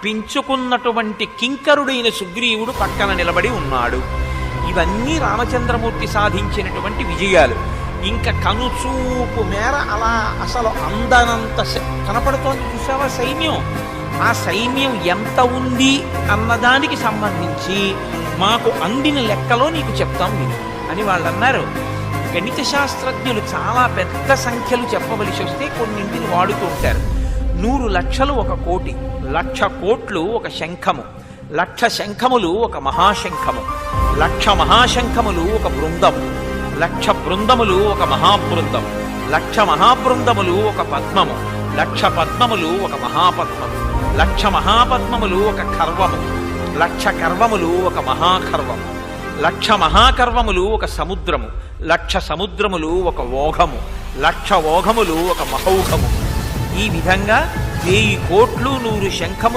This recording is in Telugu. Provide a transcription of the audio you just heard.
పెంచుకున్నటువంటి కింకరుడైన సుగ్రీవుడు పక్కన నిలబడి ఉన్నాడు. ఇవన్నీ రామచంద్రమూర్తి సాధించినటువంటి విజయాలు. ఇంకా కనుచూపు మేర అలా అసలు అందనంత కనపడుతోంది. చూసావా సైన్యం? ఆ సైన్యం ఎంత ఉంది అన్నదానికి సంబంధించి మాకు అందిన లెక్కలో నీకు చెప్తాం మీరు అని వాళ్ళు అన్నారు. గణిత శాస్త్రజ్ఞులు చాలా పెద్ద సంఖ్యలు చెప్పవలసి వస్తే కొన్నింటిని వాడుతూ ఉంటారు. 100 లక్షలు 1 కోటి, 1,00,000 కోట్లు 1 శంఖము, 1,00,000 శంఖములు 1 మహాశంఖము, 1,00,000 మహాశంఖములు 1 బృందము, 1,00,000 బృందములు 1 మహాబృందం, 1,00,000 మహాబృందములు 1 పద్మము, 1,00,000 పద్మములు 1 మహాపద్మము, 1,00,000 మహాపద్మములు 1 కర్వము, 1,00,000 కర్వములు 1 మహాకర్వము, 1,00,000 మహాకర్వములు 1 సముద్రము, 1,00,000 సముద్రములు 1 ఓఘము, 1,00,000 ఓఘములు 1 మహౌఘము. ఈ విధంగా 1000 కోట్లు 100 శంఖములు